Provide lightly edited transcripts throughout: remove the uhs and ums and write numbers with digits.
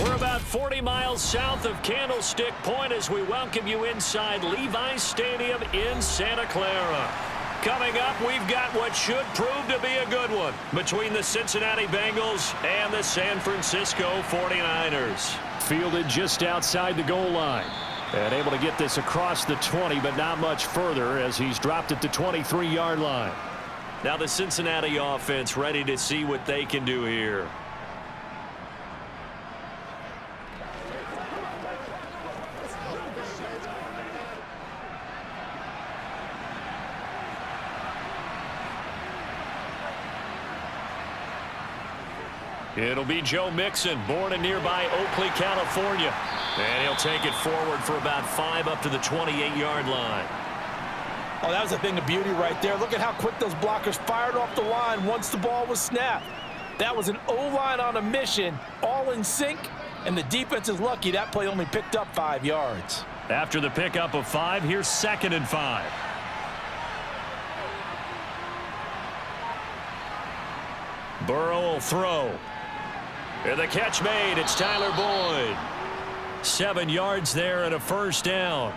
We're about 40 miles south of Candlestick Point as we welcome you inside Levi's Stadium in Santa Clara. Coming up, we've got what should prove to be a good one between the Cincinnati Bengals and the San Francisco 49ers. Fielded just outside the goal line. And able to get this across the 20, but not much further as he's dropped it to 23-yard line. Now the Cincinnati offense ready to see what they can do here. It'll be Joe Mixon, born in nearby Oakley, California. And he'll take it forward for about 5 up to the 28-yard line. Oh, that was a thing of beauty right there. Look at how quick those blockers fired off the line once the ball was snapped. That was an O-line on a mission, all in sync, and the defense is lucky that play only picked up 5 yards. After the pickup of 5, here's 2nd and 5. Burrow will throw. And the catch made. It's Tyler Boyd. 7 yards there and a first down.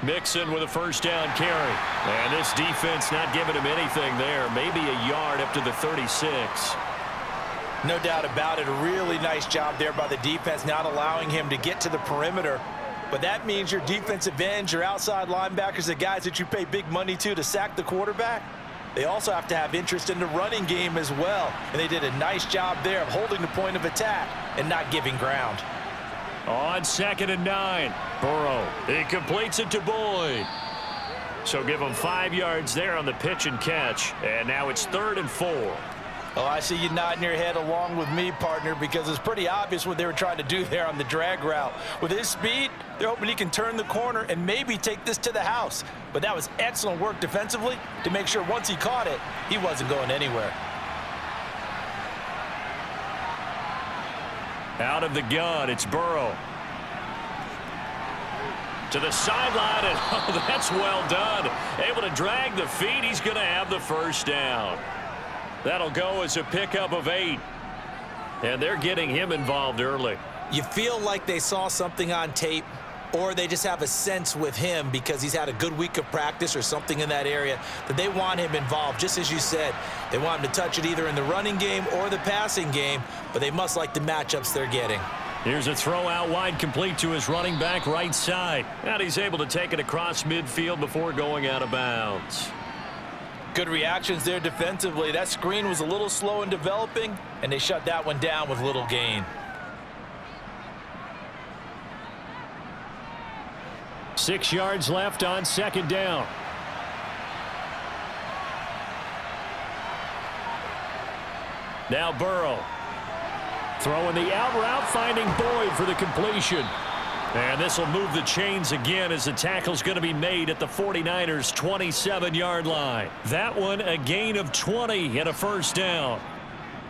Mixon with a first down carry. And this defense not giving him anything there. Maybe a yard up to the 36. No doubt about it. A really nice job there by the defense, not allowing him to get to the perimeter. But that means your defensive ends, your outside linebackers, the guys that you pay big money to sack the quarterback, they also have to have interest in the running game as well. And they did a nice job there of holding the point of attack and not giving ground. On 2nd and 9, Burrow. He completes it to Boyd. So give him 5 yards there on the pitch and catch. And now it's 3rd and 4. Oh, I see you nodding your head along with me, partner, because it's pretty obvious what they were trying to do there on the drag route. With his speed, they're hoping he can turn the corner and maybe take this to the house. But that was excellent work defensively to make sure once he caught it, he wasn't going anywhere. Out of the gun, it's Burrow. To the sideline, and oh, that's well done. Able to drag the feet. He's going to have the first down. That'll go as a pickup of 8. And they're getting him involved early. You feel like they saw something on tape, or they just have a sense with him because he's had a good week of practice or something in that area that they want him involved. Just as you said, they want him to touch it either in the running game or the passing game, but they must like the matchups they're getting. Here's a throw out wide, complete to his running back right side. And he's able to take it across midfield before going out of bounds. Good reactions there defensively. That screen was a little slow in developing, and they shut that one down with little gain. 6 yards left on 2nd down. Now Burrow. Throwing the out route, finding Boyd for the completion. And this will move the chains again as the tackle's going to be made at the 49ers' 27-yard line. That one a gain of 20 and a first down.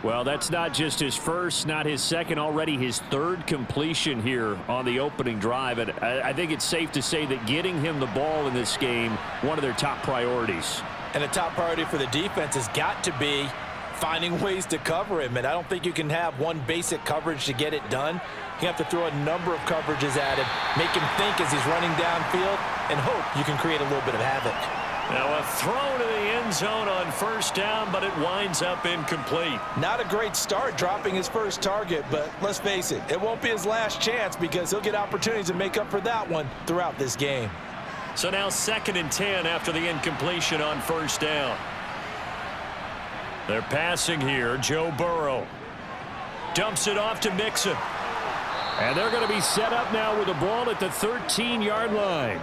Well, that's not just his first, not his second, already his 3rd completion here on the opening drive. And I think it's safe to say that getting him the ball in this game, one of their top priorities. And a top priority for the defense has got to be finding ways to cover him. And I don't think you can have one basic coverage to get it done. You have to throw a number of coverages at him, make him think as he's running downfield, and hope you can create a little bit of havoc. Now a throw to the end zone on first down, but it winds up incomplete. Not a great start dropping his first target, but let's face it, it won't be his last chance because he'll get opportunities to make up for that one throughout this game. So now 2nd and 10 after the incompletion on first down. They're passing here. Joe Burrow dumps it off to Mixon. And they're going to be set up now with the ball at the 13-yard line.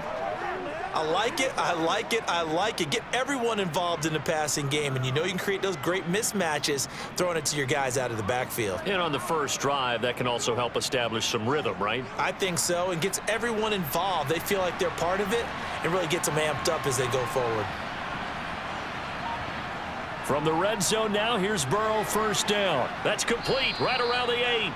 I like it. I like it. I like it. Get everyone involved in the passing game, and you know you can create those great mismatches throwing it to your guys out of the backfield. And on the first drive, that can also help establish some rhythm, right? I think so, and gets everyone involved. They feel like they're part of it and really gets them amped up as they go forward. From the red zone now, here's Burrow, first down. That's complete right around the 8.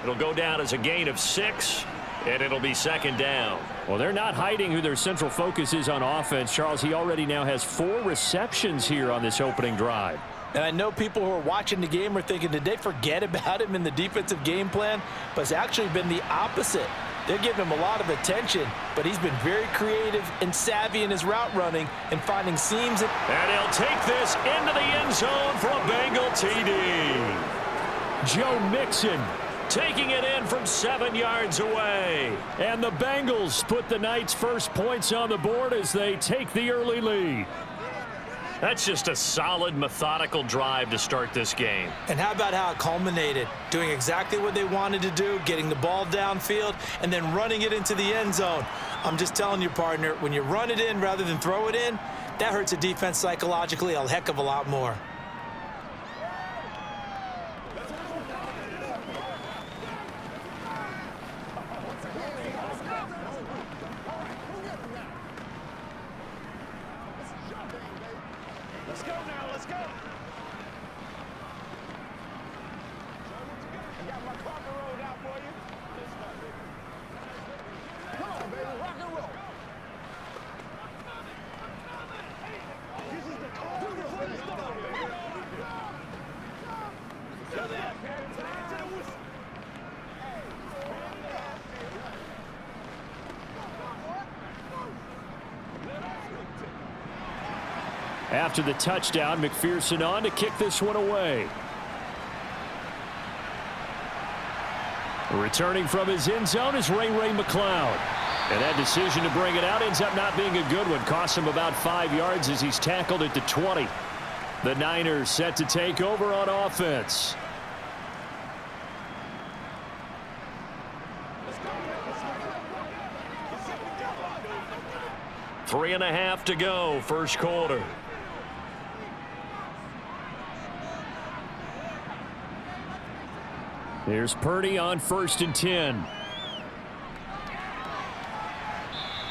It'll go down as a gain of 6, and it'll be second down. Well, they're not hiding who their central focus is on offense. Charles, he already now has 4 receptions here on this opening drive. And I know people who are watching the game are thinking, did they forget about him in the defensive game plan? But it's actually been the opposite. They're giving him a lot of attention, but he's been very creative and savvy in his route running and finding seams. And he'll take this into the end zone for a Bengal TD. Joe Mixon taking it in from 7 yards away. And the Bengals put the night's first points on the board as they take the early lead. That's just a solid, methodical drive to start this game. And how about how it culminated? Doing exactly what they wanted to do, getting the ball downfield, and then running it into the end zone. I'm just telling you, partner, when you run it in rather than throw it in, that hurts a defense psychologically a heck of a lot more. After the touchdown, McPherson on to kick this one away. Returning from his end zone is Ray McCloud. And that decision to bring it out ends up not being a good one. Cost him about 5 yards as he's tackled at the 20. The Niners set to take over on offense. Three and a half to go, first quarter. Here's Purdy on 1st and 10.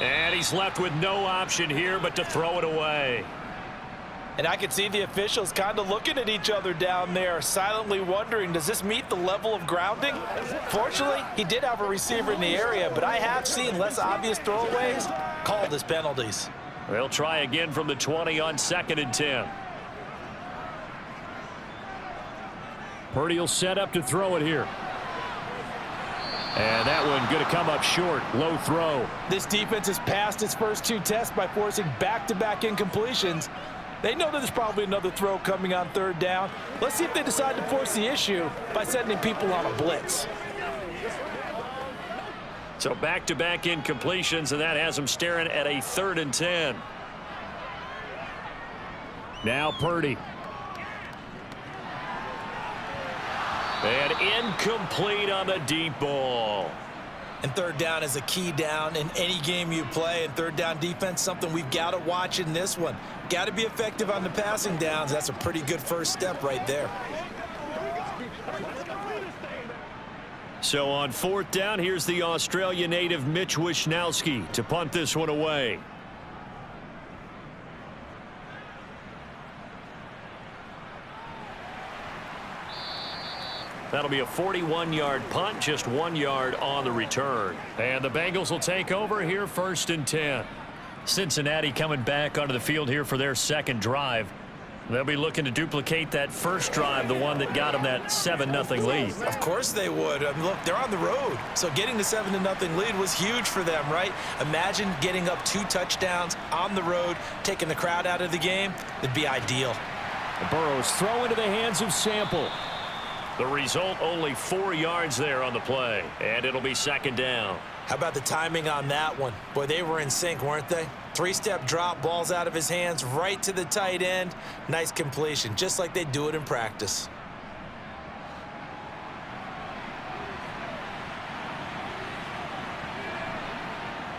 And he's left with no option here but to throw it away. And I could see the officials kind of looking at each other down there, silently wondering, does this meet the level of grounding? Fortunately, he did have a receiver in the area, but I have seen less obvious throwaways called as penalties. They'll try again from the 20 on 2nd and 10. Purdy will set up to throw it here. And that one going to come up short. Low throw. This defense has passed its first 2 tests by forcing back-to-back incompletions. They know that there's probably another throw coming on 3rd down. Let's see if they decide to force the issue by sending people on a blitz. So back-to-back incompletions, and that has them staring at a 3rd and 10. Now Purdy. And incomplete on the deep ball. And 3rd down is a key down in any game you play. And 3rd down defense, something we've got to watch in this one. Got to be effective on the passing downs. That's a pretty good first step right there. So on 4th down, here's the Australia native Mitch Wishnowski to punt this one away. That'll be a 41-yard punt, just 1 yard on the return. And the Bengals will take over here, 1st and 10. Cincinnati coming back onto the field here for their 2nd drive. They'll be looking to duplicate that first drive, the one that got them that 7-0 lead. Of course they would. Look, they're on the road. So getting the 7-0 lead was huge for them, right? Imagine getting up 2 touchdowns on the road, taking the crowd out of the game. It'd be ideal. Burrow's throw into the hands of Sample. The result, only 4 yards there on the play, and it'll be 2nd down. How about the timing on that one? Boy, they were in sync, weren't they? 3-step drop, balls out of his hands, right to the tight end. Nice completion, just like they do it in practice.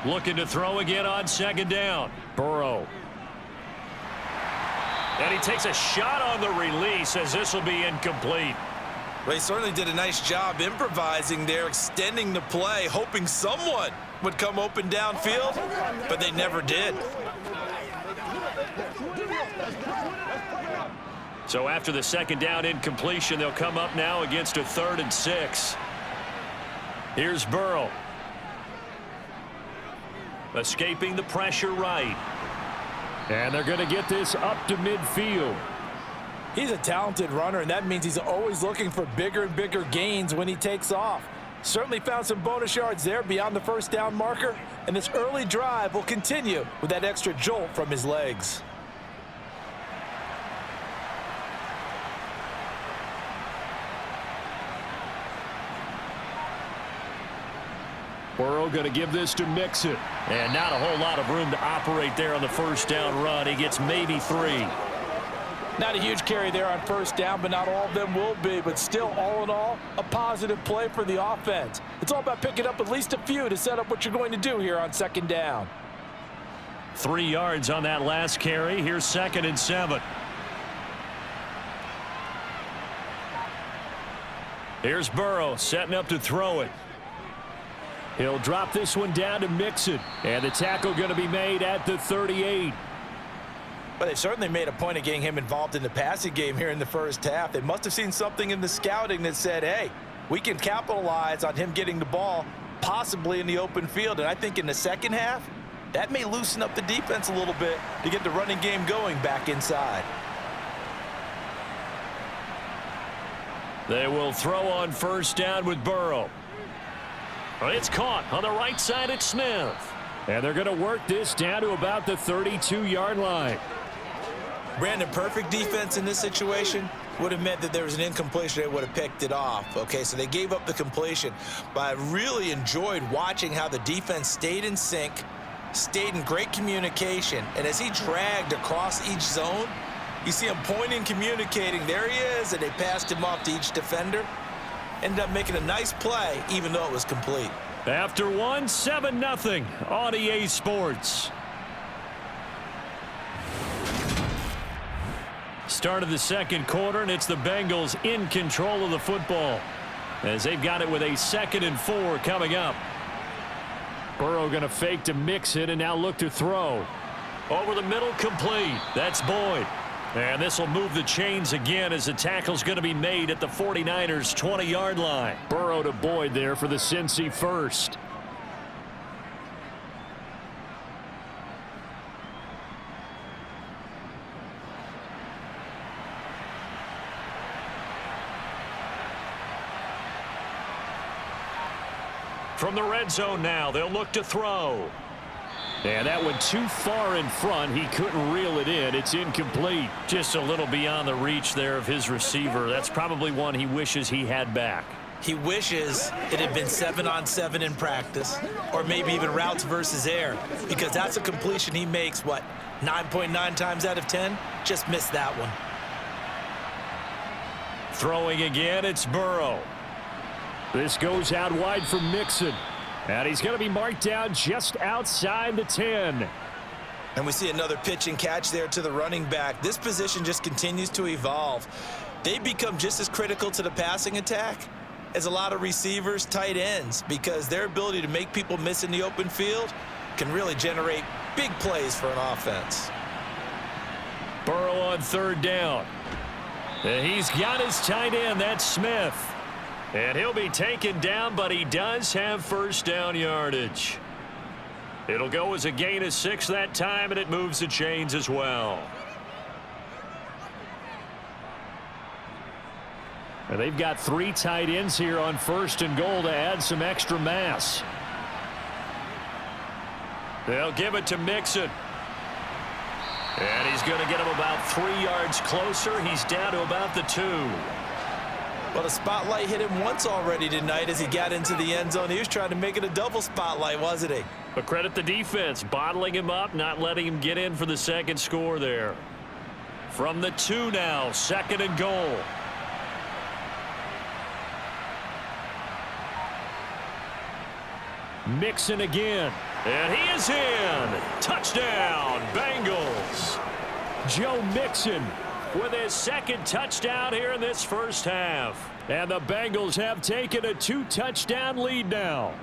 Looking to throw again on 2nd down. Burrow. And he takes a shot on the release as this will be incomplete. Well, he certainly did a nice job improvising there, extending the play, hoping someone would come open downfield, but they never did. So after the second down incompletion, they'll come up now against a 3rd and 6. Here's Burrow. Escaping the pressure right. And they're going to get this up to midfield. He's a talented runner, and that means he's always looking for bigger and bigger gains when he takes off. Certainly found some bonus yards there beyond the first down marker, and this early drive will continue with that extra jolt from his legs. Burrow going to give this to Mixon. And not a whole lot of room to operate there on the first down run. He gets maybe 3. Not a huge carry there on first down, but not all of them will be. But still, all in all, a positive play for the offense. It's all about picking up at least a few to set up what you're going to do here on second down. 3 yards on that last carry. Here's 2nd and 7. Here's Burrow setting up to throw it. He'll drop this one down to Mixon. And the tackle going to be made at the 38. But they certainly made a point of getting him involved in the passing game here in the first half. They must have seen something in the scouting that said, hey, we can capitalize on him getting the ball, possibly in the open field. And I think in the second half, that may loosen up the defense a little bit to get the running game going back inside. They will throw on first down with Burrow. It's caught on the right side at Smith. And they're going to work this down to about the 32-yard line. Brandon, perfect defense in this situation would have meant that there was an incompletion. They would have picked it off. Okay, so they gave up the completion. But I really enjoyed watching how the defense stayed in sync, stayed in great communication. And as he dragged across each zone, you see him pointing, communicating. There he is, and they passed him off to each defender. Ended up making a nice play, even though it was complete. After 7-0 on EA Sports. Start of the second quarter, and it's the Bengals in control of the football as they've got it with a 2nd and 4 coming up. Burrow going to fake to Mixon and now look to throw. Over the middle, complete. That's Boyd. And this will move the chains again as the tackle's going to be made at the 49ers' 20-yard line. Burrow to Boyd there for the Cincy first. From the red zone now, they'll look to throw. And that went too far in front. He couldn't reel it in. It's incomplete. Just a little beyond the reach there of his receiver. That's probably one he wishes he had back. He wishes it had been 7-on-7 in practice, or maybe even routes versus air, because that's a completion he makes, 9.9 times out of 10? Just missed that one. Throwing again, it's Burrow. This goes out wide for Mixon. And he's going to be marked down just outside the 10. And we see another pitch and catch there to the running back. This position just continues to evolve. They become just as critical to the passing attack as a lot of receivers, tight ends, because their ability to make people miss in the open field can really generate big plays for an offense. Burrow on 3rd down. And he's got his tight end. That's Smith. And he'll be taken down, but he does have first down yardage. It'll go as a gain of 6 that time, and it moves the chains as well. And they've got 3 tight ends here on 1st and goal to add some extra mass. They'll give it to Mixon. And he's going to get him about 3 yards closer. He's down to about the 2. Well, the spotlight hit him once already tonight as he got into the end zone. He was trying to make it a double spotlight, wasn't he? But credit the defense, bottling him up, not letting him get in for the second score there. From the 2 now, 2nd and goal. Mixon again. And he is in. Touchdown, Bengals. Joe Mixon with his 2nd touchdown here in this first half. And the Bengals have taken a 2-touchdown lead now.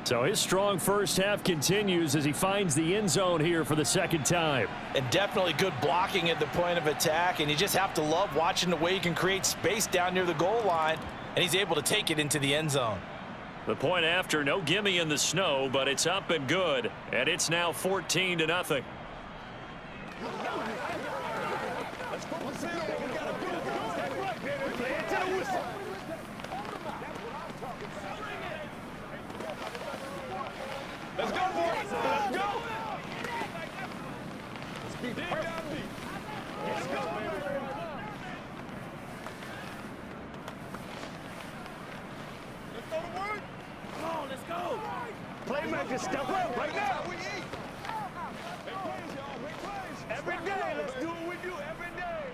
So his strong first half continues as he finds the end zone here for the second time. And definitely good blocking at the point of attack, and you just have to love watching the way he can create space down near the goal line, and he's able to take it into the end zone. The point after, no gimme in the snow, but it's up and good, and it's now 14-0. Let's go, boys. Let's go. Let's be perfect. Let's go. Let's go to work. Come on, let's go. Playmakers, step up right now. We eat. Make plays, y'all. Make plays. Every day, let's do what we do every day.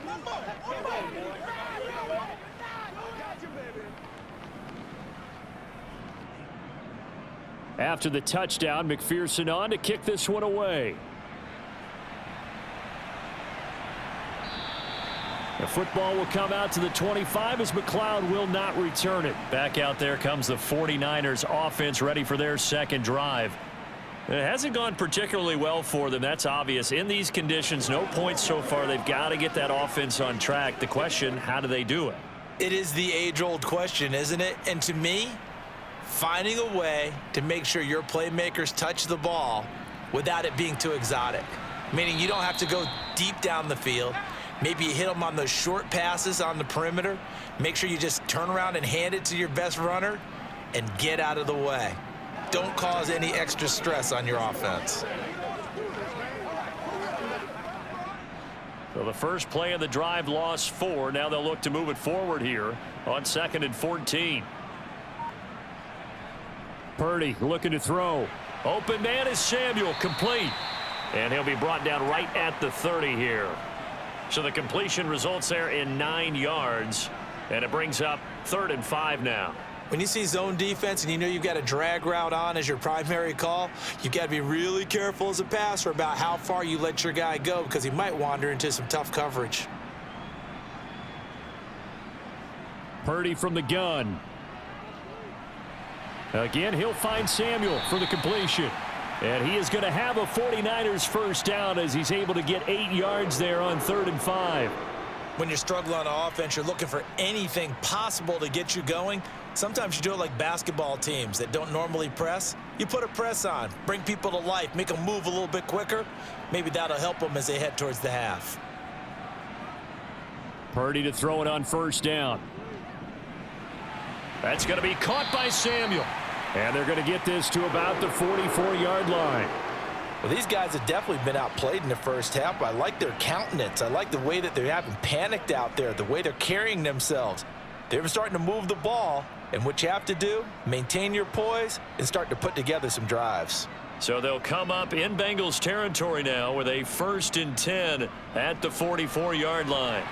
One more. Got you, baby. After the touchdown, McPherson on to kick this one away. The football will come out to the 25 as McLeod will not return it. Back out there comes the 49ers offense ready for their second drive. It hasn't gone particularly well for them. That's obvious. In these conditions, no points so far. They've got to get that offense on track. The question, how do they do it? It is the age-old question, isn't it? And to me, finding a way to make sure your playmakers touch the ball without it being too exotic. Meaning you don't have to go deep down the field. Maybe you hit them on those short passes on the perimeter. Make sure you just turn around and hand it to your best runner and get out of the way. Don't cause any extra stress on your offense. So the first play of the drive lost 4. Now they'll look to move it forward here on 2nd and 14. Purdy looking to throw. Open man is Samuel, complete. And he'll be brought down right at the 30 here. So the completion results there in 9 yards. And it brings up 3rd and 5 now. When you see zone defense and you know you've got a drag route on as your primary call, you've got to be really careful as a passer about how far you let your guy go because he might wander into some tough coverage. Purdy from the gun. Again, he'll find Samuel for the completion. And he is going to have a 49ers first down as he's able to get 8 yards there on 3rd and 5. When you're struggling on offense, you're looking for anything possible to get you going. Sometimes you do it like basketball teams that don't normally press. You put a press on, bring people to life, make them move a little bit quicker. Maybe that'll help them as they head towards the half. Purdy to throw it on first down. That's going to be caught by Samuel. And they're going to get this to about the 44-yard line. Well, these guys have definitely been outplayed in the first half. I like their countenance. I like the way that they haven't panicked out there, the way they're carrying themselves. They're starting to move the ball, and what you have to do, maintain your poise and start to put together some drives. So they'll come up in Bengals territory now with a 1st and 10 at the 44-yard line.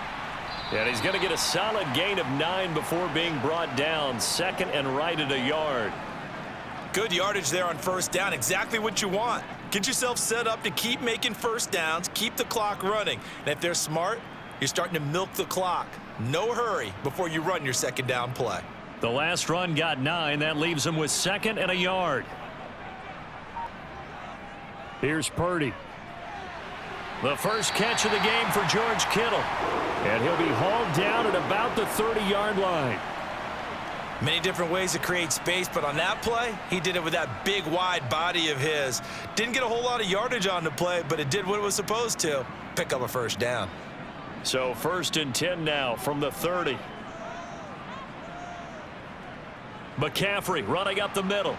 And he's going to get a solid gain of 9 before being brought down. 2nd and right at a yard. Good yardage there on first down. Exactly what you want. Get yourself set up to keep making first downs, keep the clock running. And if they're smart, you're starting to milk the clock. No hurry before you run your second down play. The last run got 9. That leaves him with 2nd and a yard. Here's Purdy. The first catch of the game for George Kittle. And he'll be hauled down at about the 30-yard line. Many different ways to create space, but on that play, he did it with that big, wide body of his. Didn't get a whole lot of yardage on the play, but it did what it was supposed to, pick up a first down. So 1st and 10 now from the 30. McCaffrey running up the middle.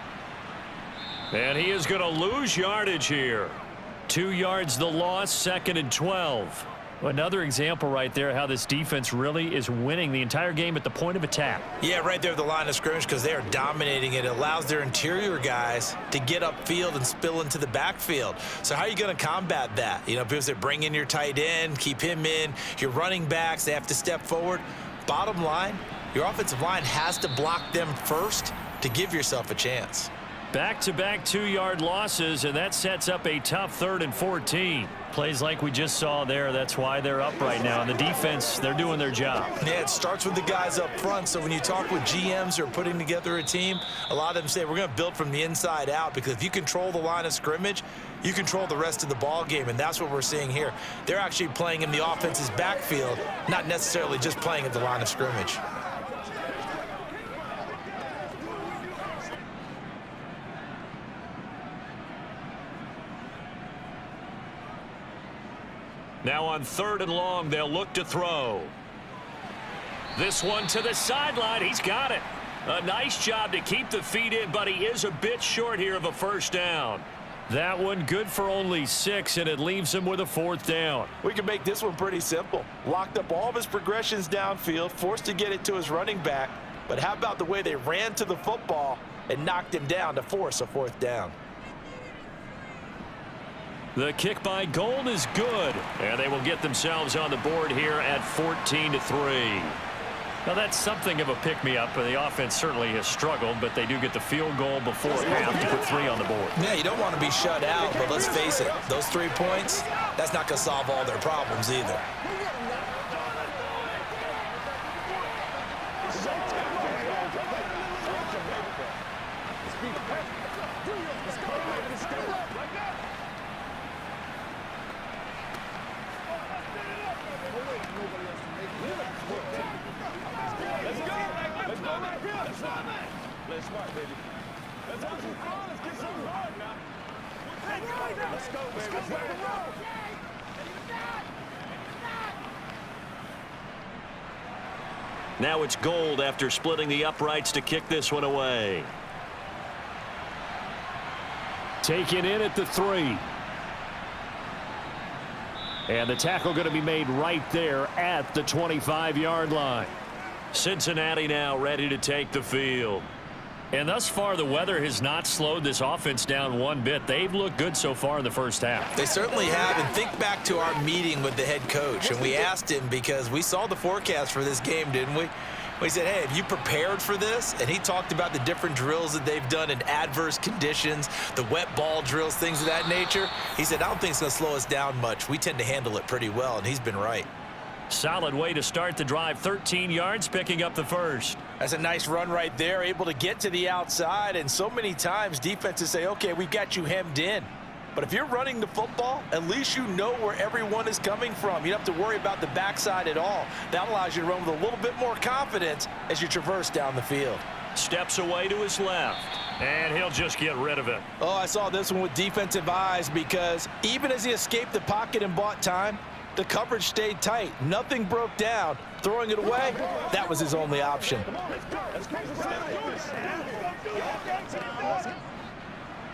And he is going to lose yardage here. 2 yards the loss, 2nd and 12. Another example right there how this defense really is winning the entire game at the point of attack. Yeah, right there at the line of scrimmage because they are dominating it. It allows their interior guys to get upfield and spill into the backfield. So how are you going to combat that? You know, because they bring in your tight end, keep him in. Your running backs, they have to step forward. Bottom line, your offensive line has to block them first to give yourself a chance. Back-to-back 2-yard losses, and that sets up a tough 3rd and 14. Plays like we just saw there. That's why they're up right now. And the defense, they're doing their job. Yeah, it starts with the guys up front. So when you talk with GMs who are putting together a team, a lot of them say we're going to build from the inside out, because if you control the line of scrimmage, you control the rest of the ball game, and that's what we're seeing here. They're actually playing in the offense's backfield, not necessarily just playing at the line of scrimmage. Now on 3rd and long, they'll look to throw. This one to the sideline. He's got it. A nice job to keep the feet in, but he is a bit short here of a 1st down. That one good for only 6, and it leaves him with a 4th down. We can make this one pretty simple. Locked up all of his progressions downfield, forced to get it to his running back. But how about the way they ran to the football and knocked him down to force a 4th down? The kick by Gold is good, and they will get themselves on the board here at 14-3. Now that's something of a pick-me-up, and the offense certainly has struggled, but they do get the field goal before half to put 3 on the board. Yeah, you don't want to be shut out, but let's face it, those 3 points, that's not going to solve all their problems either. Now it's Gold after splitting the uprights to kick this one away. Taken in at the 3. And the tackle going to be made right there at the 25-yard line. Cincinnati now ready to take the field. And thus far, the weather has not slowed this offense down one bit. They've looked good so far in the 1st half. They certainly have, and think back to our meeting with the head coach, and we asked him, because we saw the forecast for this game, didn't we? We said, hey, have you prepared for this? And he talked about the different drills that they've done in adverse conditions, the wet ball drills, things of that nature. He said, I don't think it's going to slow us down much. We tend to handle it pretty well, and he's been right. Solid way to start the drive. 13 yards, picking up the 1st. That's a nice run right there, able to get to the outside. And so many times defenses say, okay, we've got you hemmed in. But if you're running the football, at least you know where everyone is coming from. You don't have to worry about the backside at all. That allows you to run with a little bit more confidence as you traverse down the field. Steps away to his left, and he'll just get rid of it. Oh, I saw this one with defensive eyes, because even as he escaped the pocket and bought time, the coverage stayed tight. Nothing broke down. Throwing it away, that was his only option.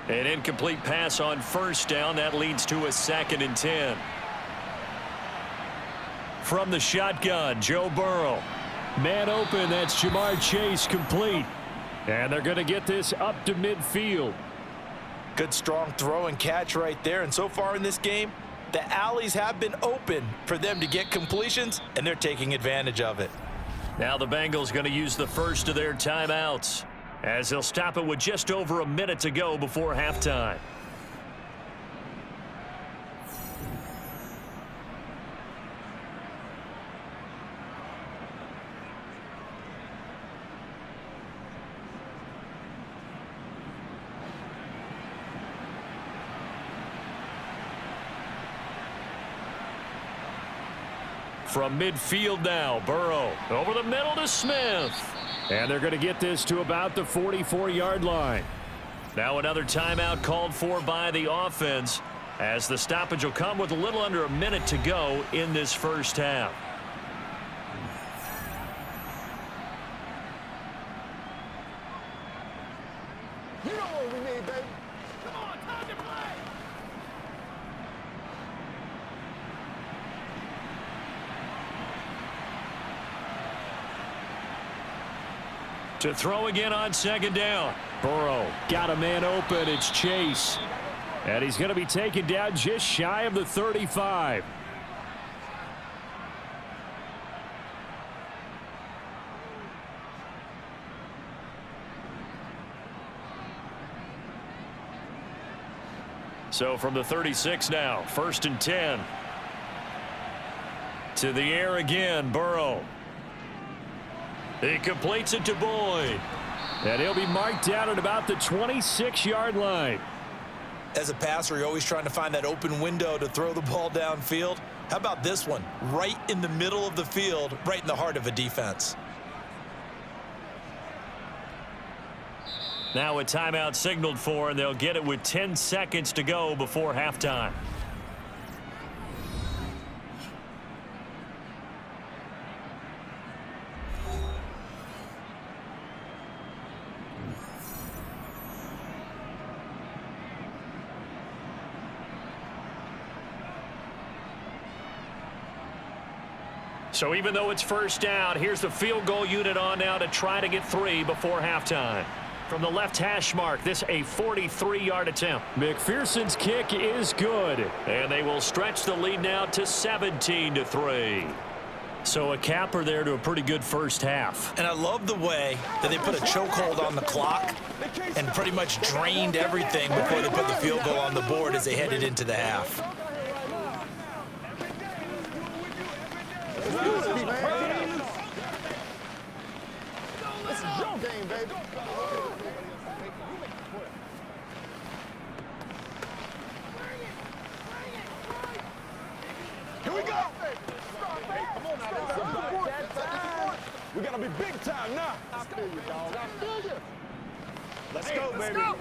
An incomplete pass on 1st down. That leads to a 2nd and 10. From the shotgun, Joe Burrow. Man open, that's Jamar Chase, complete. And they're going to get this up to midfield. Good strong throw and catch right there. And so far in this game, the alleys have been open for them to get completions, and they're taking advantage of it. Now the Bengals going to use the first of their timeouts, as they'll stop it with just over a minute to go before halftime. From midfield now, Burrow over the middle to Smith. And they're going to get this to about the 44-yard line. Now another timeout called for by the offense, as the stoppage will come with a little under a minute to go in this 1st half. You know what we need, baby. Come on, time to play. To throw again on 2nd down. Burrow got a man open. It's Chase. And he's going to be taken down just shy of the 35. So from the 36 now, 1st and 10. To the air again, Burrow. He completes it to Boyd. And he'll be marked down at about the 26-yard line. As a passer, you're always trying to find that open window to throw the ball downfield. How about this one? Right in the middle of the field, right in the heart of a defense. Now a timeout signaled for, and they'll get it with 10 seconds to go before halftime. So even though it's first down, here's the field goal unit on now to try to get 3 before halftime. From the left hash mark, this a 43-yard attempt. McPherson's kick is good. And they will stretch the lead now to 17-3. So a capper there to a pretty good first half. And I love the way that they put a chokehold on the clock and pretty much drained everything before they put the field goal on the board as they headed into the half. Here we go. Come on now. We gotta be big time now. I feel you, dog. I feel you. Let's go, baby. Let's go.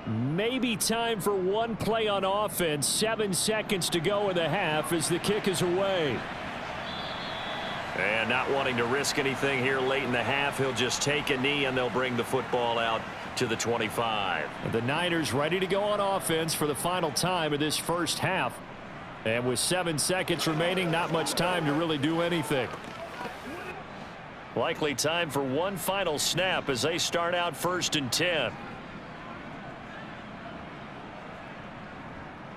Maybe time for one play on offense. 7 seconds to go in the half as the kick is away. And not wanting to risk anything here late in the half, he'll just take a knee and they'll bring the football out to the 25. The Niners ready to go on offense for the final time of this first half. And with 7 seconds remaining, not much time to really do anything. Likely time for one final snap as they start out 1st and 10.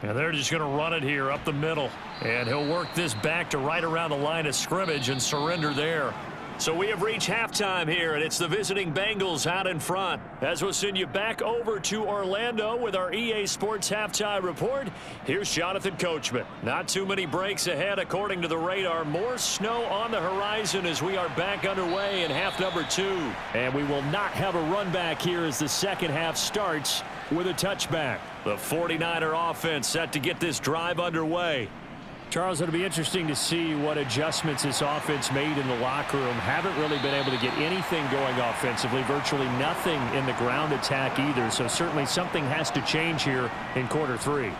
And they're just going to run it here up the middle. And he'll work this back to right around the line of scrimmage and surrender there. So we have reached halftime here, and it's the visiting Bengals out in front. As we'll send you back over to Orlando with our EA Sports Halftime Report, here's Jonathan Coachman. Not too many breaks ahead according to the radar. More snow on the horizon as we are back underway in half number 2. And we will not have a run back here as the second half starts with a touchback. The 49er offense set to get this drive underway. Charles, it'll be interesting to see what adjustments this offense made in the locker room. Haven't really been able to get anything going offensively, virtually nothing in the ground attack either. So certainly something has to change here in quarter 3.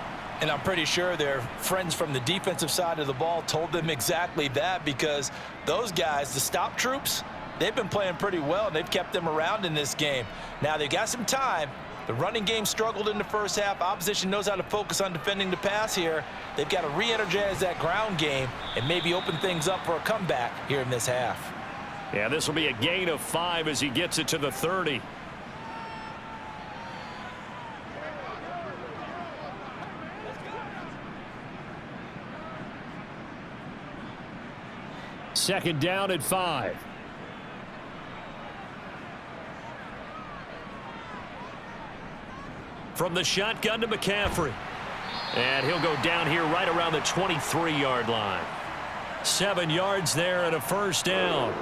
And I'm pretty sure their friends from the defensive side of the ball told them exactly that, because those guys, the stop troops, they've been playing pretty well, and they've kept them around in this game. Now they've got some time. The running game struggled in the first half. Opposition knows how to focus on defending the pass here. They've got to re-energize that ground game and maybe open things up for a comeback here in this half. Yeah, this will be a gain of 5 as he gets it to the 30. Second down at 5. From the shotgun to McCaffrey. And he'll go down here right around the 23-yard line. 7 yards there and a first down.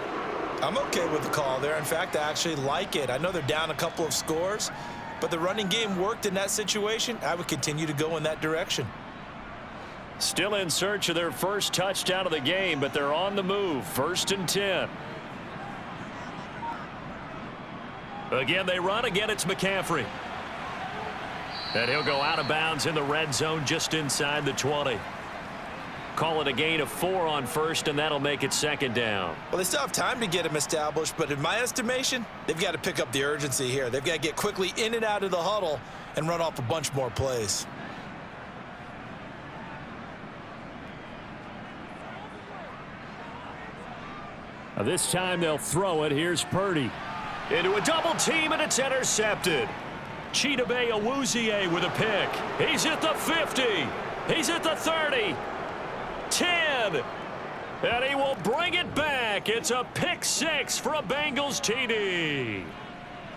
I'm okay with the call there. In fact, I actually like it. I know they're down a couple of scores, but the running game worked in that situation. I would continue to go in that direction. Still in search of their first touchdown of the game, but they're on the move. 1st and 10. Again, they run. Again, it's McCaffrey. And he'll go out of bounds in the red zone just inside the 20. Call it a gain of 4 on first, and that'll make it second down. Well, they still have time to get him established, but in my estimation, they've got to pick up the urgency here. They've got to get quickly in and out of the huddle and run off a bunch more plays. Now this time they'll throw it. Here's Purdy. Into a double team, and it's intercepted. Chidobe Awuzie with a pick. He's at the 50. He's at the 30. 10. And he will bring it back. It's a pick six for a Bengals TD.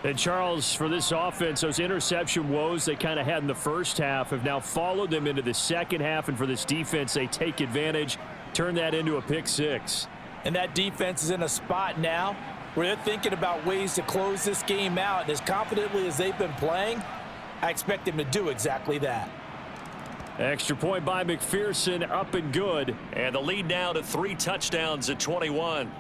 And, Charles, for this offense, those interception woes they kind of had in the first half have now followed them into the second half. And for this defense, they take advantage, turn that into a pick six. And that defense is in a spot now where they're thinking about ways to close this game out. And as confidently as they've been playing, I expect them to do exactly that. Extra point by McPherson, up and good. And the lead now to 3 touchdowns at 21.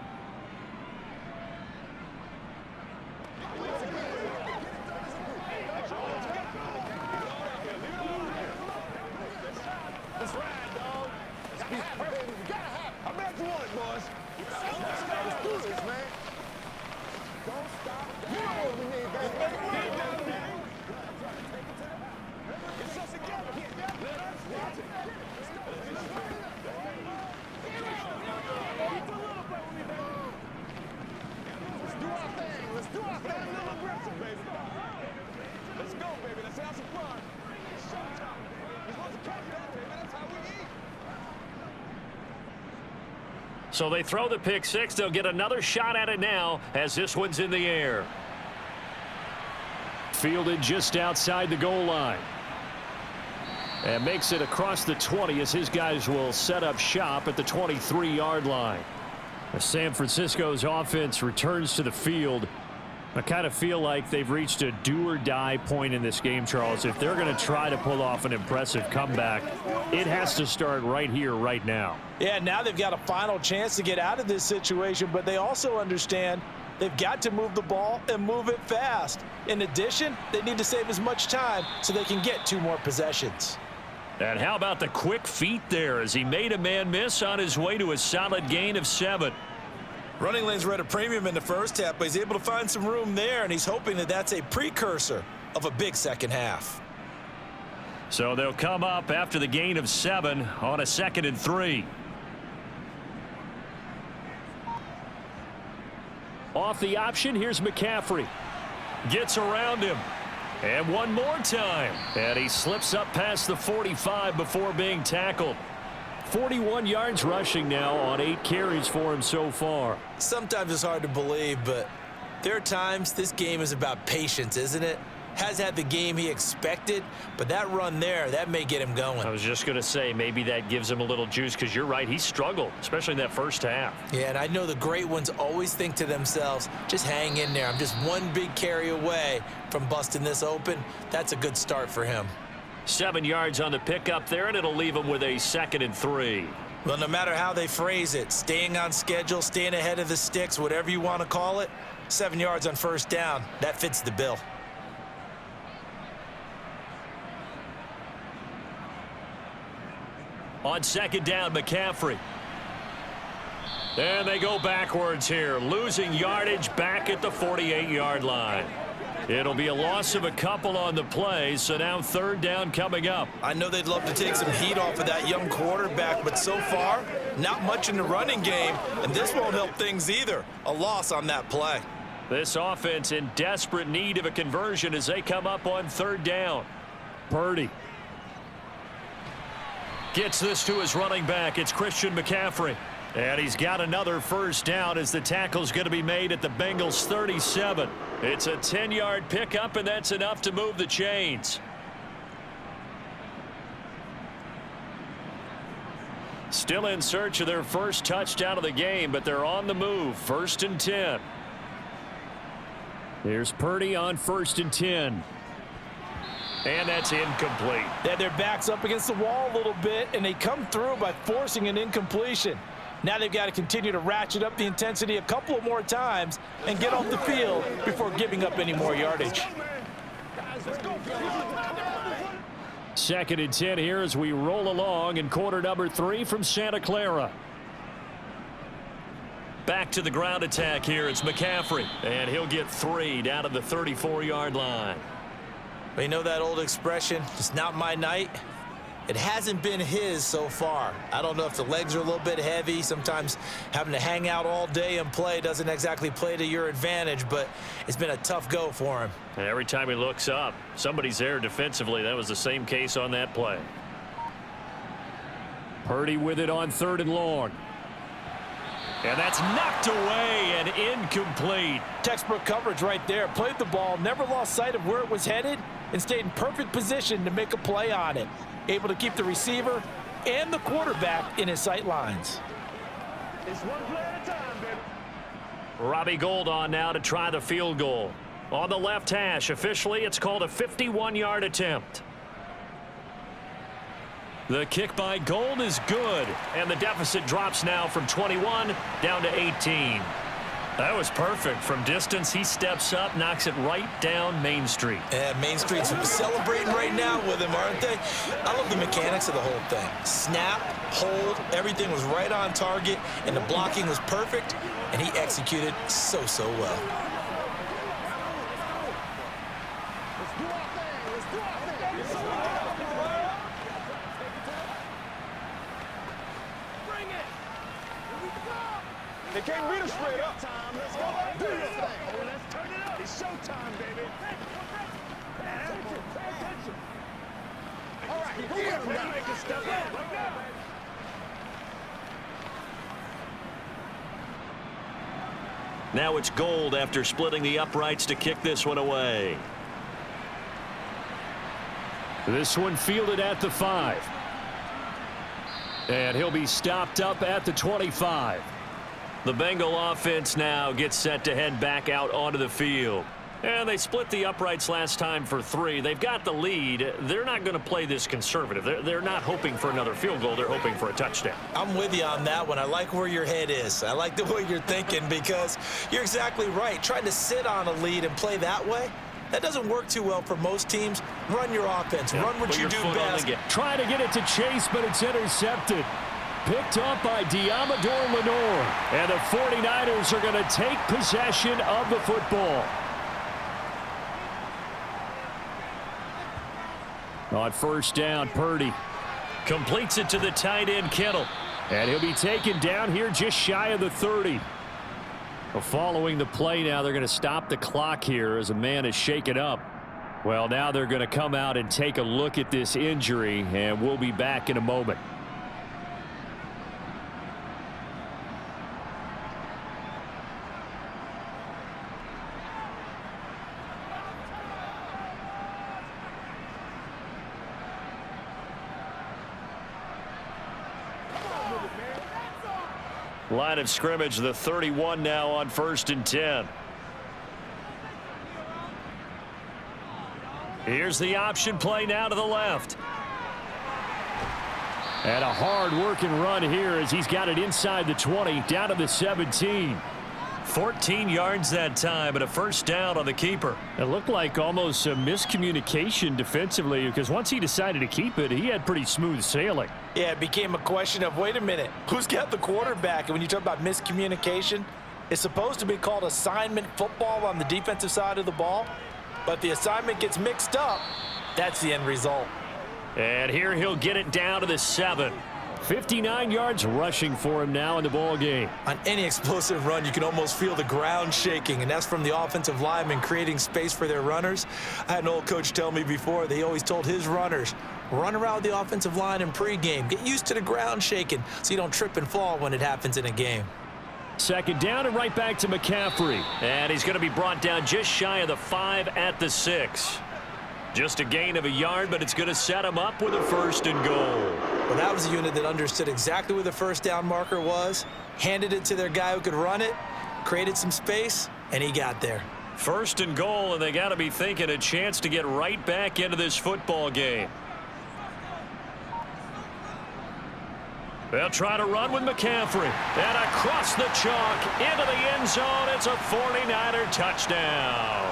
Let's ride, dog. I'm back to one, boys. Let's do this, man. Don't stop. You know what we need, baby. It's us together. Let's do our thing. Let's do our thing. A little aggressive, baby. Let's go, baby. Let's have some fun. It's showtime. We're supposed to catch that, baby. That's how we eat. So they throw the pick six. They'll get another shot at it now as this one's in the air. Fielded just outside the goal line. And makes it across the 20 as his guys will set up shop at the 23-yard line. As San Francisco's offense returns to the field, I kind of feel like they've reached a do-or-die point in this game, Charles. If they're going to try to pull off an impressive comeback, it has to start right here, right now. Yeah, now they've got a final chance to get out of this situation, but they also understand they've got to move the ball and move it fast. In addition, they need to save as much time so they can get 2 more possessions. And how about the quick feet there as he made a man miss on his way to a solid gain of 7. Running lanes were at a premium in the first half, but he's able to find some room there, and he's hoping that that's a precursor of a big second half. So they'll come up after the gain of 7 on a 2nd and 3. Off the option, here's McCaffrey. Gets around him. And one more time. And he slips up past the 45 before being tackled. 41 yards rushing now on 8 carries for him so far. Sometimes it's hard to believe, but there are times this game is about patience, isn't it? Has had the game he expected, but that run there, that may get him going. I was just going to say maybe that gives him a little juice because you're right. He struggled, especially in that first half. Yeah, and I know the great ones always think to themselves, just hang in there. I'm just one big carry away from busting this open. That's a good start for him. 7 yards on the pickup there, and it'll leave him with a 2nd and 3. Well, no matter how they phrase it, staying on schedule, staying ahead of the sticks, whatever you want to call it, 7 yards on first down, that fits the bill. On 2nd down, McCaffrey. And they go backwards here, losing yardage back at the 48-yard line. It'll be a loss of a couple on the play, so now 3rd down coming up. I know they'd love to take some heat off of that young quarterback, but so far, not much in the running game, and this won't help things either. A loss on that play. This offense in desperate need of a conversion as they come up on 3rd down. Purdy gets this to his running back. It's Christian McCaffrey. And he's got another first down as the tackle's going to be made at the Bengals 37. It's a 10-yard pickup, and that's enough to move the chains. Still in search of their first touchdown of the game, but they're on the move. 1st and 10. Here's Purdy on 1st and 10. And that's incomplete. They had their backs up against the wall a little bit, and they come through by forcing an incompletion. Now they've got to continue to ratchet up the intensity a couple of more times and get off the field before giving up any more yardage. 2nd and 10 here as we roll along in quarter number 3 from Santa Clara. Back to the ground attack here. It's McCaffrey. And he'll get 3 down to the 34-yard line. But you know that old expression, it's not my night? It hasn't been his so far. I don't know if the legs are a little bit heavy. Sometimes having to hang out all day and play doesn't exactly play to your advantage, but it's been a tough go for him. And every time he looks up, somebody's there defensively. That was the same case on that play. Purdy with it on 3rd and long. And that's knocked away and incomplete. Textbook coverage right there. Played the ball, never lost sight of where it was headed, and stayed in perfect position to make a play on it. Able to keep the receiver and the quarterback in his sight lines. It's one play at a time, baby. Robbie Gould on now to try the field goal. On the left hash, officially, it's called a 51-yard attempt. The kick by Gould is good, and the deficit drops now from 21 down to 18. That was perfect. From distance, he steps up, knocks it right down Main Street. Yeah, Main Street's celebrating right now with him, aren't they? I love the mechanics of the whole thing. Snap, hold, everything was right on target, and the blocking was perfect, and he executed so well. They can't beat us straight up. Let's go. Do this thing. Let's turn it up. It's showtime, baby. Pay attention. All right, make a step up right now. Now it's Gould after splitting the uprights to kick this one away. This one fielded at the 5. And he'll be stopped up at the 25. The Bengal offense now gets set to head back out onto the field. And they split the uprights last time for 3. They've got the lead. They're not going to play this conservative. They're not hoping for another field goal. They're hoping for a touchdown. I'm with you on that one. I like where your head is. I like the way you're thinking because you're exactly right. Trying to sit on a lead and play that way, that doesn't work too well for most teams. Run your offense. Yeah, run what you do best. Trying to get it to Chase, but it's intercepted. Picked up by Diamador Lenore. And the 49ers are going to take possession of the football. On first down, Purdy Completes it to the tight end, Kittle. And he'll be taken down here just shy of the 30. Well, following the play now, they're going to stop the clock here as a man is shaken up. Well, now they're going to come out and take a look at this injury, and we'll be back in a moment. Line of scrimmage, the 31 now on 1st and 10. Here's the option play now to the left. And a hard-working run here as he's got it inside the 20, down to the 17. 14 yards that time, and a first down on the keeper. It looked like almost a miscommunication defensively because once he decided to keep it, he had pretty smooth sailing. Yeah, it became a question of, wait a minute, who's got the quarterback? And when you talk about miscommunication, it's supposed to be called assignment football on the defensive side of the ball. But the assignment gets mixed up. That's the end result. And here he'll get it down to the 7. 59 yards rushing for him now in the ball game. On any explosive run, you can almost feel the ground shaking, and that's from the offensive linemen creating space for their runners. I had an old coach tell me before, they always told his runners, run around the offensive line in pregame. Get used to the ground shaking so you don't trip and fall when it happens in a game. Second down and right back to McCaffrey. And he's going to be brought down just shy of the 5 at the 6. Just a gain of a yard, but it's going to set him up with a 1st and goal. Well, that was a unit that understood exactly where the first down marker was, handed it to their guy who could run it, created some space, and he got there. 1st and goal, and they got to be thinking a chance to get right back into this football game. They'll try to run with McCaffrey. And across the chalk, into the end zone, it's a 49er touchdown.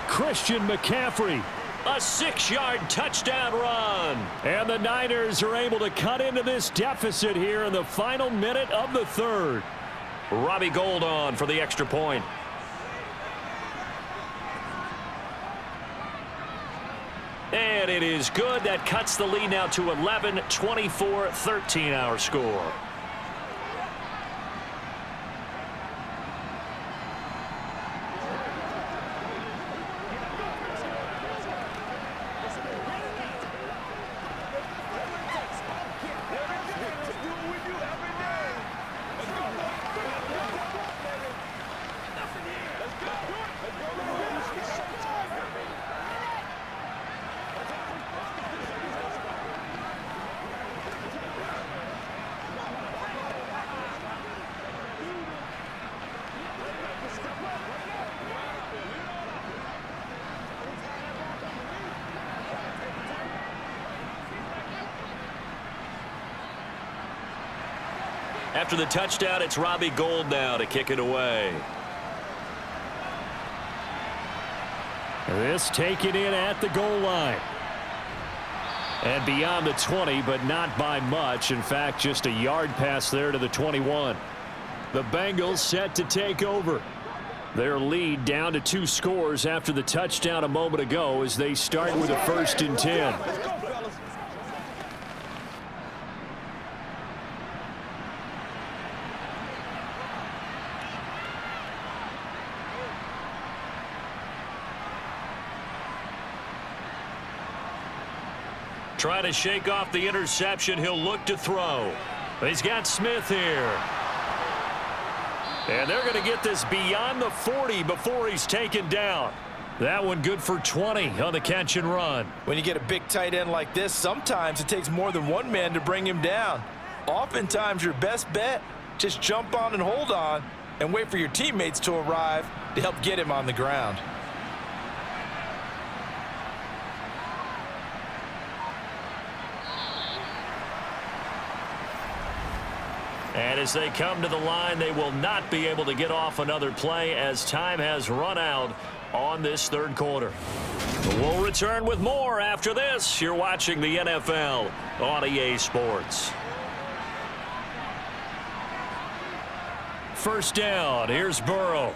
Christian McCaffrey. A 6-yard touchdown run. And the Niners are able to cut into this deficit here in the final minute of the 3rd. Robbie Gould on for the extra point. And it is good. That cuts the lead now to 11, 24-13 our score. After the touchdown, it's Robbie Gould now to kick it away. This taken in at the goal line. And beyond the 20, but not by much. In fact, just a yard pass there to the 21. The Bengals set to take over. Their lead down to 2 scores after the touchdown a moment ago as they start with a 1st and 10. Try to shake off the interception. He'll look to throw. He's got Smith here. And they're going to get this beyond the 40 before he's taken down. That one good for 20 on the catch and run. When you get a big tight end like this, sometimes it takes more than one man to bring him down. Oftentimes your best bet, just jump on and hold on and wait for your teammates to arrive to help get him on the ground. And as they come to the line, they will not be able to get off another play as time has run out on this 3rd quarter. We'll return with more after this. You're watching the NFL on EA Sports. 1st down. Here's Burrow.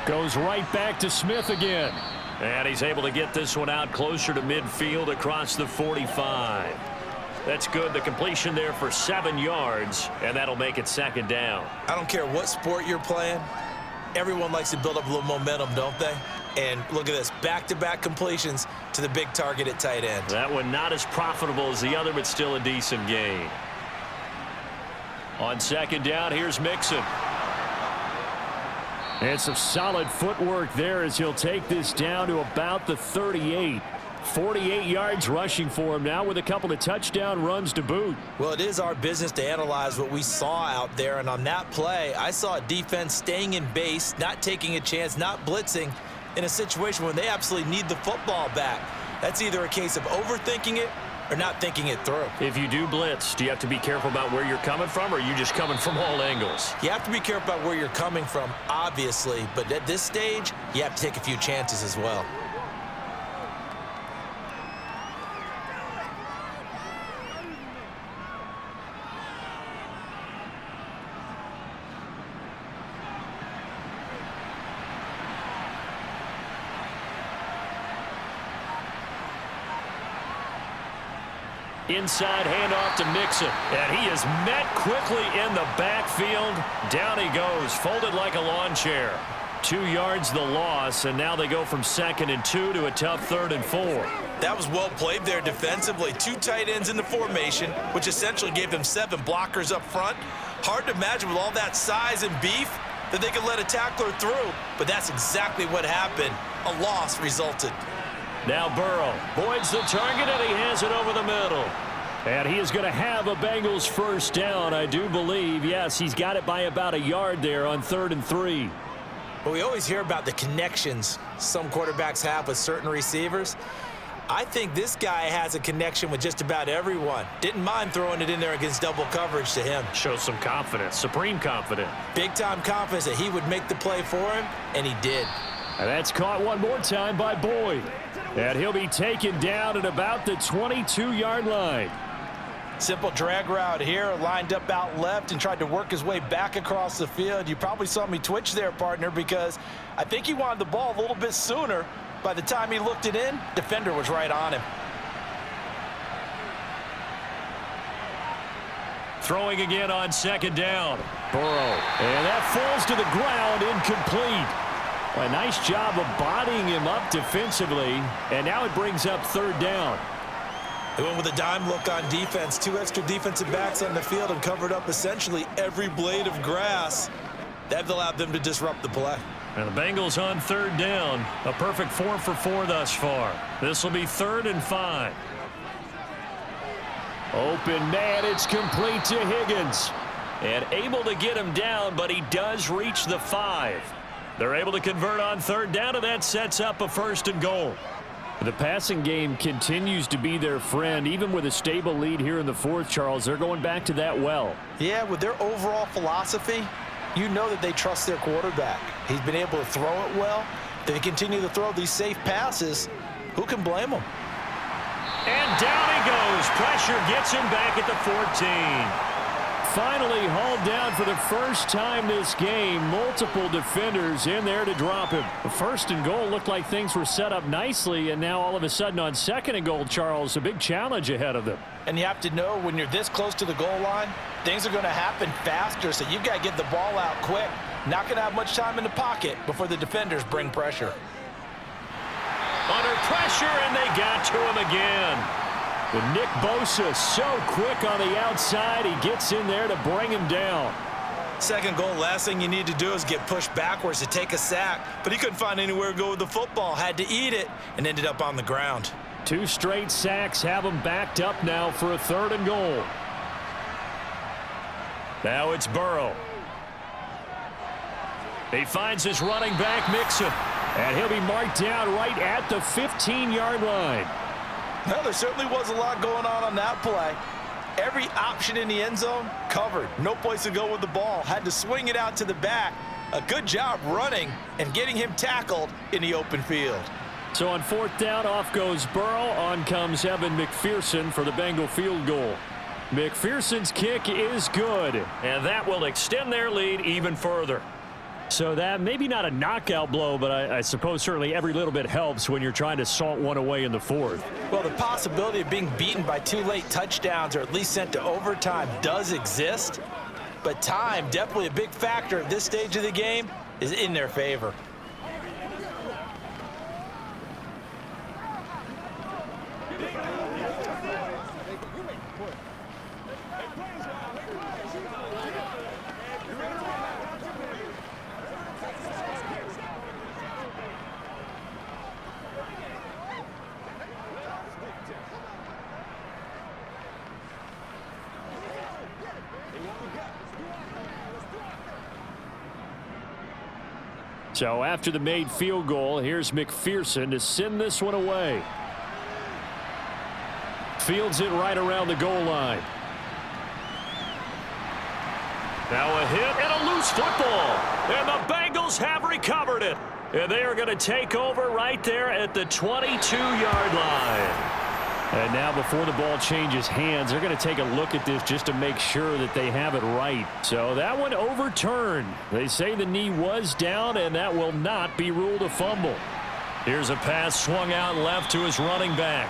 Goes right back to Smith again. And he's able to get this one out closer to midfield across the 45. That's good. The completion there for 7 yards, and that'll make it 2nd down. I don't care what sport you're playing. Everyone likes to build up a little momentum, don't they? And look at this, back-to-back completions to the big target at tight end. That one not as profitable as the other, but still a decent gain. On 2nd down, here's Mixon. And some solid footwork there as he'll take this down to about the 38. 48 yards rushing for him now with a couple of touchdown runs to boot. Well, it is our business to analyze what we saw out there, and on that play, I saw a defense staying in base, not taking a chance, not blitzing in a situation when they absolutely need the football back. That's either a case of overthinking it or not thinking it through. If you do blitz, do you have to be careful about where you're coming from, or are you just coming from all angles? You have to be careful about where you're coming from, obviously, but at this stage, you have to take a few chances as well. Inside handoff to Mixon. And he is met quickly in the backfield. Down he goes, folded like a lawn chair. 2 yards the loss, and now they go from 2nd and 2 to a tough 3rd and 4. That was well played there defensively. 2 tight ends in the formation, which essentially gave them 7 blockers up front. Hard to imagine with all that size and beef that they could let a tackler through, but that's exactly what happened. A loss resulted. Now Burrow voids the target, and he has it over the middle. And he is going to have a Bengals 1st down, I do believe. Yes, he's got it by about a yard there on 3rd and 3. But we always hear about the connections some quarterbacks have with certain receivers. I think this guy has a connection with just about everyone. Didn't mind throwing it in there against double coverage to him. Shows some confidence, supreme confidence. Big-time confidence that he would make the play for him, and he did. And that's caught one more time by Boyd. And he'll be taken down at about the 22-yard line. Simple drag route here, lined up out left and tried to work his way back across the field. You probably saw me twitch there, partner, because I think he wanted the ball a little bit sooner. By the time he looked it in, defender was right on him. Throwing again on 2nd down. Burrow. And that falls to the ground, incomplete. A nice job of bodying him up defensively, and now it brings up 3rd down. They went with a dime look on defense. 2 extra defensive backs on the field and covered up essentially every blade of grass. That allowed them to disrupt the play. And the Bengals on 3rd down. A perfect 4 for 4 thus far. This will be 3rd and 5. Open man, it's complete to Higgins. And able to get him down, but he does reach the 5. They're able to convert on 3rd down, and that sets up a 1st and goal. The passing game continues to be their friend. Even with a stable lead here in the fourth, Charles, they're going back to that well. Yeah, with their overall philosophy, you know that they trust their quarterback. He's been able to throw it well. They continue to throw these safe passes. Who can blame them? And down he goes. Pressure gets him back at the 14. Finally hauled down for the first time this game. Multiple defenders in there to drop him. The first and goal looked like things were set up nicely, and now all of a sudden on second and goal, Charles, a big challenge ahead of them. And you have to know when you're this close to the goal line, things are going to happen faster, so you've got to get the ball out quick. Not going to have much time in the pocket before the defenders bring pressure. Under pressure, and they got to him again. But Nick Bosa so quick on the outside, he gets in there to bring him down. Second goal, last thing you need to do is get pushed backwards to take a sack. But he couldn't find anywhere to go with the football, had to eat it, and ended up on the ground. 2 straight sacks have him backed up now for a third and goal. Now it's Burrow. He finds his running back, Mixon. And he'll be marked down right at the 15-yard line. Well, there certainly was a lot going on that play. Every option in the end zone covered. No place to go with the ball. Had to swing it out to the back. A good job running and getting him tackled in the open field. So on fourth down, off goes Burrow. On comes Evan McPherson for the Bengal field goal. McPherson's kick is good. And that will extend their lead even further. So that maybe not a knockout blow, but I suppose certainly every little bit helps when you're trying to salt one away in the fourth. Well, the possibility of being beaten by 2 late touchdowns or at least sent to overtime does exist. But time, definitely a big factor at this stage of the game, is in their favor. So after the made field goal, here's McPherson to send this one away. Fields it right around the goal line. Now a hit and a loose football. And the Bengals have recovered it. And they are going to take over right there at the 22-yard line. And now before the ball changes hands, they're going to take a look at this just to make sure that they have it right. So that one overturned. They say the knee was down, and that will not be ruled a fumble. Here's a pass swung out left to his running back.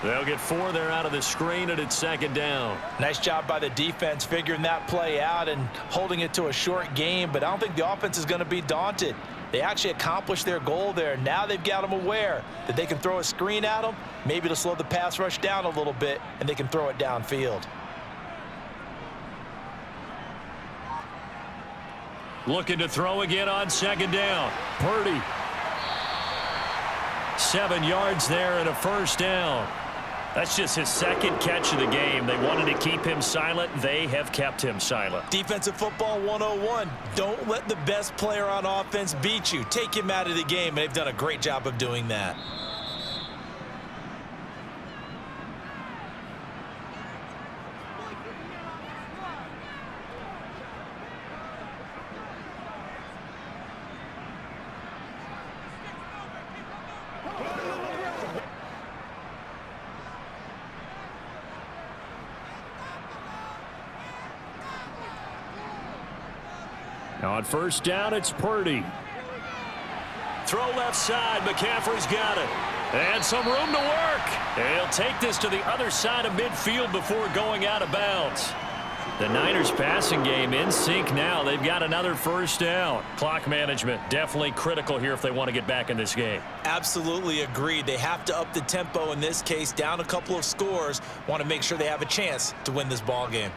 They'll get 4 there out of the screen, and it's second down. Nice job by the defense figuring that play out and holding it to a short game, but I don't think the offense is going to be daunted. They actually accomplished their goal there. Now they've got them aware that they can throw a screen at them, maybe to slow the pass rush down a little bit, and they can throw it downfield. Looking to throw again on second down. Purdy. 7 yards there and a first down. That's just his second catch of the game. They wanted to keep him silent. They have kept him silent. Defensive football 101. Don't let the best player on offense beat you. Take him out of the game, and they've done a great job of doing that. Now on first down, it's Purdy. Throw left side. McCaffrey's got it. And some room to work. And he'll take this to the other side of midfield before going out of bounds. The Niners passing game in sync now. They've got another first down. Clock management definitely critical here if they want to get back in this game. Absolutely agreed. They have to up the tempo in this case, down a couple of scores. Want to make sure they have a chance to win this ball game.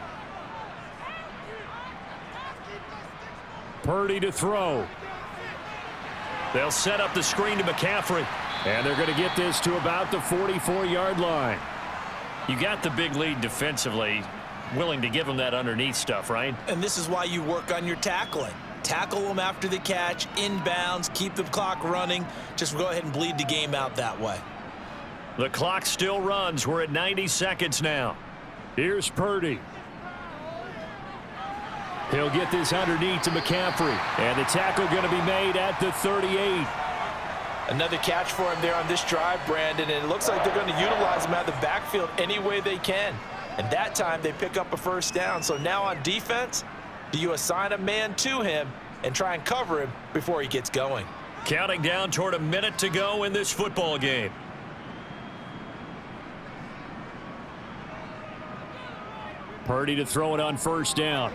Purdy to throw. They'll set up the screen to McCaffrey. And they're going to get this to about the 44-yard line. You got the big lead defensively. Willing to give them that underneath stuff, right? And this is why you work on your tackling. Tackle them after the catch, inbounds, keep the clock running. Just go ahead and bleed the game out that way. The clock still runs. We're at 90 seconds now. Here's Purdy. He'll get this underneath to McCaffrey. And the tackle going to be made at the 38. Another catch for him there on this drive, Brandon, and it looks like they're going to utilize him out of the backfield any way they can. And that time they pick up a first down. So now on defense, do you assign a man to him and try and cover him before he gets going? Counting down toward a minute to go in this football game. Purdy to throw it on first down.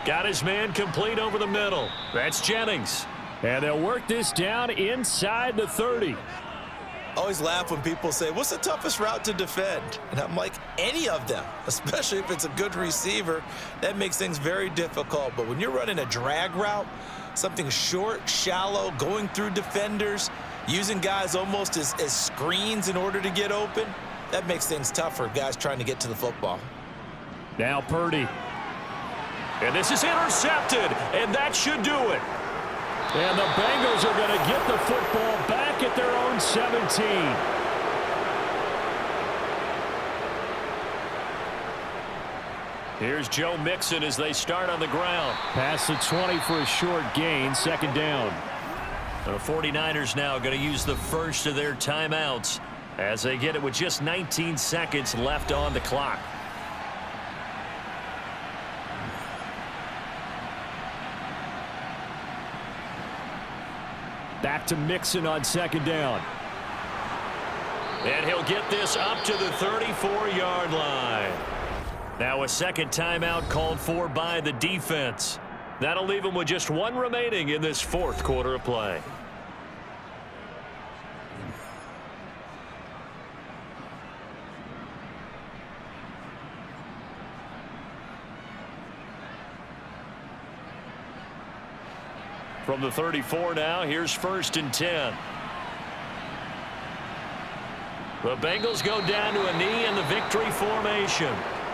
Got his man complete over the middle. That's Jennings. And they'll work this down inside the 30. I always laugh when people say, what's the toughest route to defend? And I'm like, any of them, especially if it's a good receiver. That makes things very difficult. But when you're running a drag route, something short, shallow, going through defenders, using guys almost as screens in order to get open, that makes things tough for guys trying to get to the football. Now Purdy. And this is intercepted, and that should do it. And the Bengals are going to get the football back at their own 17. Here's Joe Mixon as they start on the ground. Past the 20 for a short gain, second down. The 49ers now going to use the first of their timeouts as they get it with just 19 seconds left on the clock. Back to Mixon on second down. And he'll get this up to the 34-yard line. Now a second timeout called for by the defense. That'll leave him with just one remaining in this fourth quarter of play. From the 34 now, here's 1st and 10. The Bengals go down to a knee in the victory formation.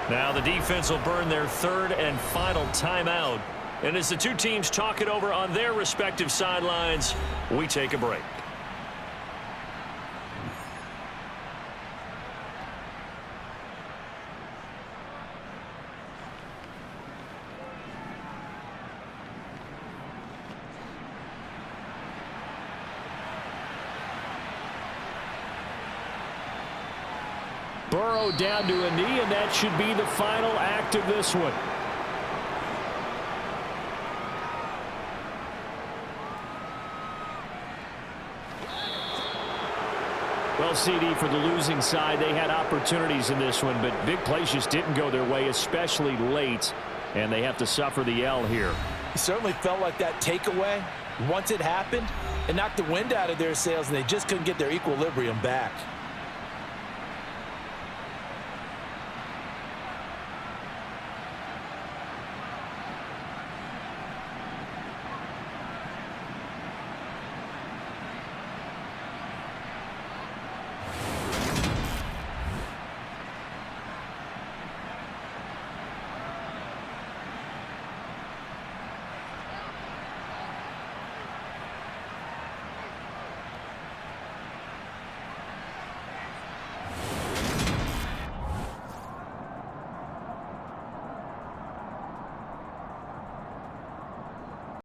Now the defense will burn their third and final timeout. And as the two teams talk it over on their respective sidelines, we take a break. Burrow down to a knee, and that should be the final act of this one. Well, CD, for the losing side, they had opportunities in this one, but big plays just didn't go their way, especially late, and they have to suffer the L here. It certainly felt like that takeaway, once it happened, it knocked the wind out of their sails, and they just couldn't get their equilibrium back.